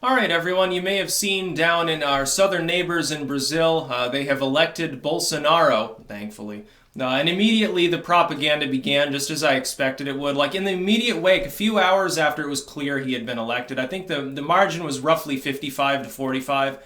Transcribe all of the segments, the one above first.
All right, everyone, you may have seen down in our southern neighbors in Brazil, they have elected Bolsonaro, thankfully. And immediately the propaganda began, just as I expected it would. Like in the immediate wake, a few hours after it was clear he had been elected, I think the margin was roughly 55 to 45.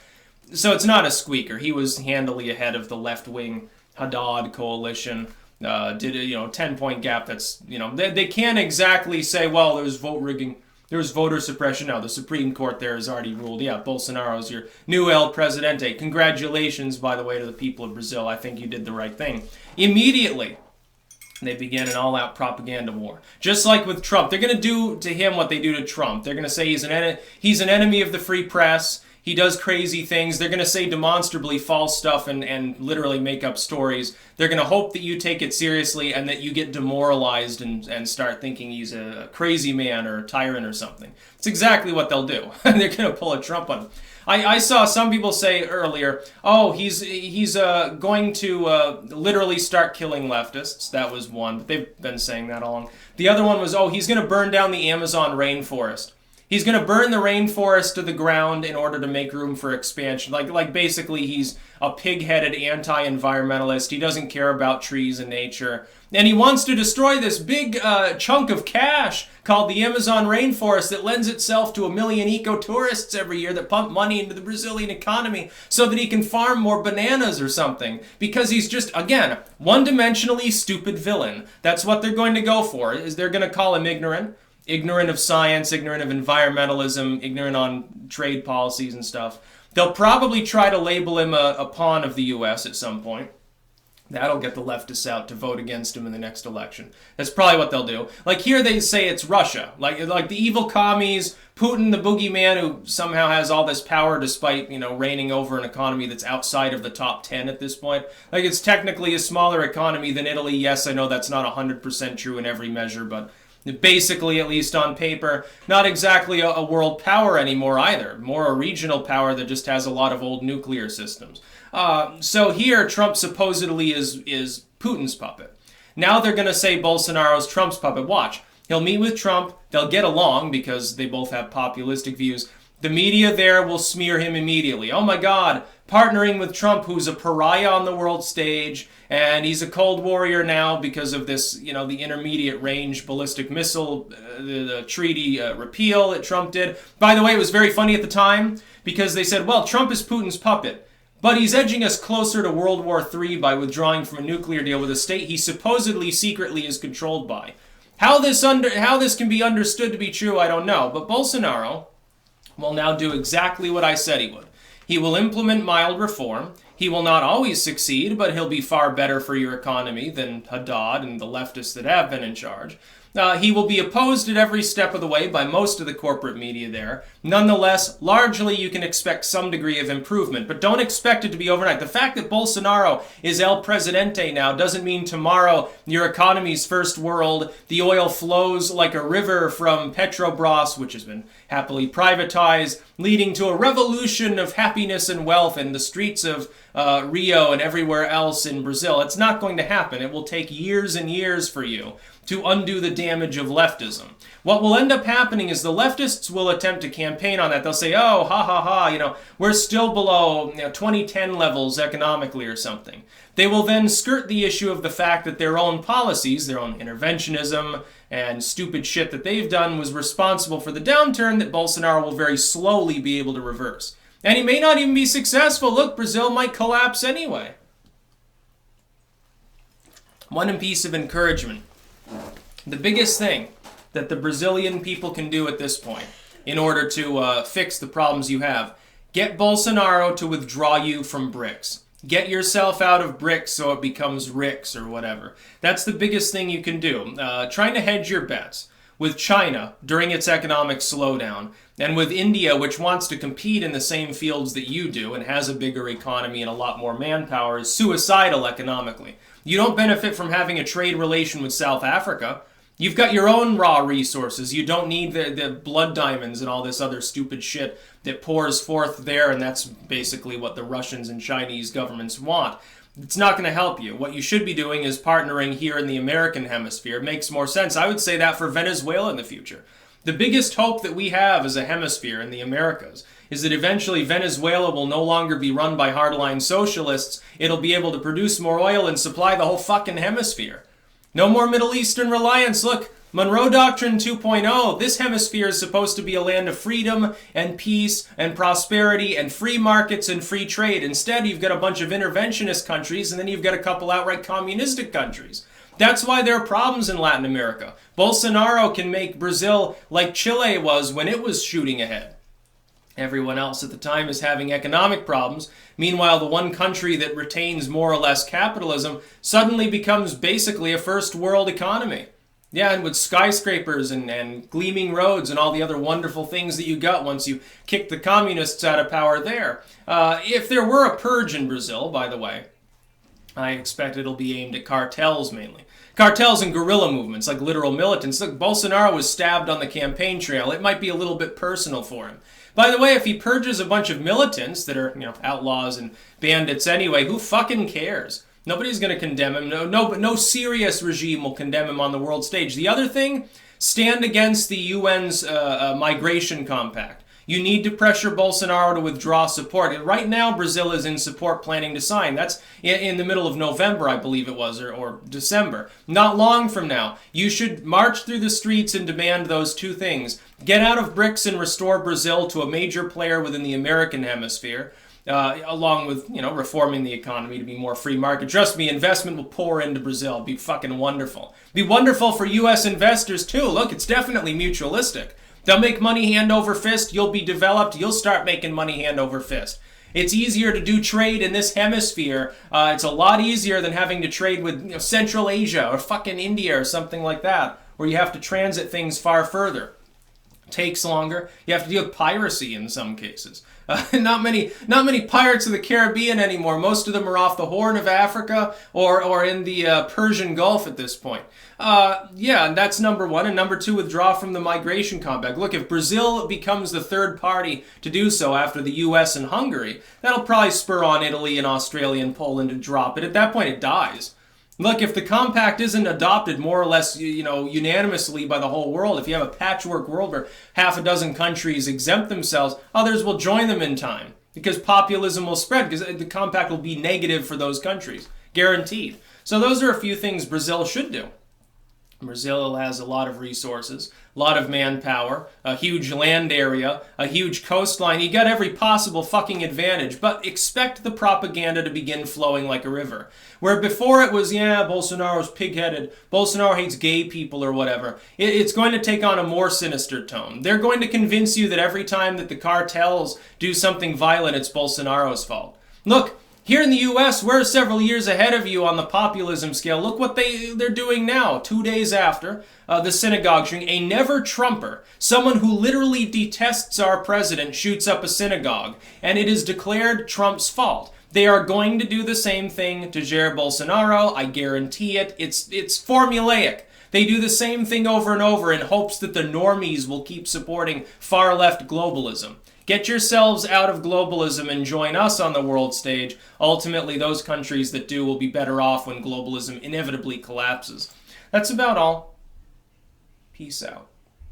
So it's not a squeaker. He was handily ahead of the left-wing Haddad coalition. Did a 10-point gap. That's they can't exactly say, well, there was vote rigging, there was voter suppression. No, the Supreme Court there has already ruled. Yeah, Bolsonaro's your new El Presidente. Congratulations, by the way, to the people of Brazil. I think you did the right thing. Immediately, they began an all-out propaganda war. Just like with Trump, they're going to do to him what they do to Trump. They're going to say he's an enemy of the free press. He does crazy things. They're going to say demonstrably false stuff and literally make up stories. They're going to hope that you take it seriously and that you get demoralized and start thinking he's a crazy man or a tyrant or something. It's exactly what they'll do. They're going to pull a Trump on him. I saw some people say earlier, oh, he's going to literally start killing leftists. That was one, but they've been saying that all along. The other one was, oh, he's going to burn down the Amazon rainforest. He's going to burn the rainforest to the ground in order to make room for expansion. Like basically he's a pig-headed anti-environmentalist. He doesn't care about trees and nature. And he wants to destroy this big chunk of cash called the Amazon rainforest that lends itself to 1 million eco-tourists every year that pump money into the Brazilian economy so that he can farm more bananas or something. Because he's just, again, one-dimensionally stupid villain. That's what they're going to go for, is they're going to call him ignorant. Ignorant of science, ignorant of environmentalism, ignorant on trade policies and stuff. They'll probably try to label him a pawn of the U.S. at some point. That'll get the leftists out to vote against him in the next election. That's probably what they'll do. Like here they say it's Russia. Like the evil commies, Putin, the boogeyman who somehow has all this power despite, reigning over an economy that's outside of the top 10 at this point. Like it's technically a smaller economy than Italy. Yes, I know that's not 100% true in every measure, but basically, at least on paper, not exactly a world power anymore either. More a regional power that just has a lot of old nuclear systems. So here, Trump supposedly is Putin's puppet. Now they're going to say Bolsonaro's Trump's puppet. Watch. He'll meet with Trump. They'll get along because they both have populistic views. The media there will smear him immediately. Oh my God, partnering with Trump, who's a pariah on the world stage, and he's a cold warrior now because of this, the intermediate range ballistic missile, the treaty repeal that Trump did. By the way, it was very funny at the time because they said, well, Trump is Putin's puppet, but he's edging us closer to World War III by withdrawing from a nuclear deal with a state he supposedly secretly is controlled by. How this can be understood to be true, I don't know, but Bolsonaro will now do exactly what I said he would. He will implement mild reform. He will not always succeed, but he'll be far better for your economy than Haddad and the leftists that have been in charge. He will be opposed at every step of the way by most of the corporate media there. Nonetheless, largely you can expect some degree of improvement, but don't expect it to be overnight. The fact that Bolsonaro is El Presidente now doesn't mean tomorrow your economy's first world, the oil flows like a river from Petrobras, which has been happily privatized, leading to a revolution of happiness and wealth in the streets of Rio and everywhere else in Brazil. It's not going to happen. It will take years and years for you to undo the damage of leftism. What will end up happening is the leftists will attempt to campaign on that. They'll say, oh, ha ha ha, we're still below 2010 levels economically or something. They will then skirt the issue of the fact that their own policies, their own interventionism and stupid shit that they've done was responsible for the downturn that Bolsonaro will very slowly be able to reverse. And he may not even be successful. Look, Brazil might collapse anyway. One piece of encouragement. The biggest thing that the Brazilian people can do at this point in order to fix the problems you have, get Bolsonaro to withdraw you from BRICS. Get yourself out of BRICS so it becomes RICS or whatever. That's the biggest thing you can do. Trying to hedge your bets with China during its economic slowdown, and with India, which wants to compete in the same fields that you do and has a bigger economy and a lot more manpower, is suicidal economically. You don't benefit from having a trade relation with South Africa. You've got your own raw resources. You don't need the blood diamonds and all this other stupid shit that pours forth there, and that's basically what the Russians and Chinese governments want. It's not going to help you. What you should be doing is partnering here in the American hemisphere. It makes more sense. I would say that for Venezuela in the future. The biggest hope that we have as a hemisphere in the Americas is that eventually Venezuela will no longer be run by hardline socialists. It'll be able to produce more oil and supply the whole fucking hemisphere. No more Middle Eastern reliance. Look, Monroe Doctrine 2.0, this hemisphere is supposed to be a land of freedom and peace and prosperity and free markets and free trade. Instead, you've got a bunch of interventionist countries and then you've got a couple outright communistic countries. That's why there are problems in Latin America. Bolsonaro can make Brazil like Chile was when it was shooting ahead. Everyone else at the time is having economic problems. Meanwhile, the one country that retains more or less capitalism suddenly becomes basically a first world economy. Yeah, and with skyscrapers and gleaming roads and all the other wonderful things that you got once you kicked the communists out of power there. If there were a purge in Brazil, by the way, I expect it'll be aimed at cartels mainly. Cartels and guerrilla movements, like literal militants. Look, Bolsonaro was stabbed on the campaign trail. It might be a little bit personal for him. By the way, if he purges a bunch of militants that are, outlaws and bandits anyway, who fucking cares? Nobody's going to condemn him. No serious regime will condemn him on the world stage. The other thing, stand against the UN's migration compact. You need to pressure Bolsonaro to withdraw support. And right now, Brazil is in support planning to sign. That's in the middle of November, I believe it was, or December. Not long from now. You should march through the streets and demand those two things. Get out of BRICS and restore Brazil to a major player within the American hemisphere. Along with, reforming the economy to be more free market. Trust me, investment will pour into Brazil. It'll be fucking wonderful. Be wonderful for U.S. investors, too. Look, it's definitely mutualistic. They'll make money hand over fist. You'll be developed. You'll start making money hand over fist. It's easier to do trade in this hemisphere. It's a lot easier than having to trade with Central Asia or fucking India or something like that, where you have to transit things far further. Takes longer. You have to deal with piracy in some cases. Not many pirates of the Caribbean anymore. Most of them are off the Horn of Africa or in the Persian Gulf at this point. And that's number one. And number two, withdraw from the migration compact. Look, if Brazil becomes the third party to do so after the U.S. and Hungary, that'll probably spur on Italy and Australia and Poland to drop it. At that point, it dies. Look, if the compact isn't adopted more or less, unanimously by the whole world, if you have a patchwork world where half a dozen countries exempt themselves, others will join them in time because populism will spread because the compact will be negative for those countries, guaranteed. So those are a few things Brazil should do. Brazil has a lot of resources, a lot of manpower, a huge land area, a huge coastline. You got every possible fucking advantage, but expect the propaganda to begin flowing like a river. Where before it was, Bolsonaro's pig-headed, Bolsonaro hates gay people or whatever, it's going to take on a more sinister tone. They're going to convince you that every time that the cartels do something violent, it's Bolsonaro's fault. Look, here in the U.S., we're several years ahead of you on the populism scale. Look what they're doing now, 2 days after the synagogue shooting. A never-Trumper, someone who literally detests our president, shoots up a synagogue, and it is declared Trump's fault. They are going to do the same thing to Jair Bolsonaro. I guarantee it. It's formulaic. They do the same thing over and over in hopes that the normies will keep supporting far-left globalism. Get yourselves out of globalism and join us on the world stage. Ultimately, those countries that do will be better off when globalism inevitably collapses. That's about all. Peace out.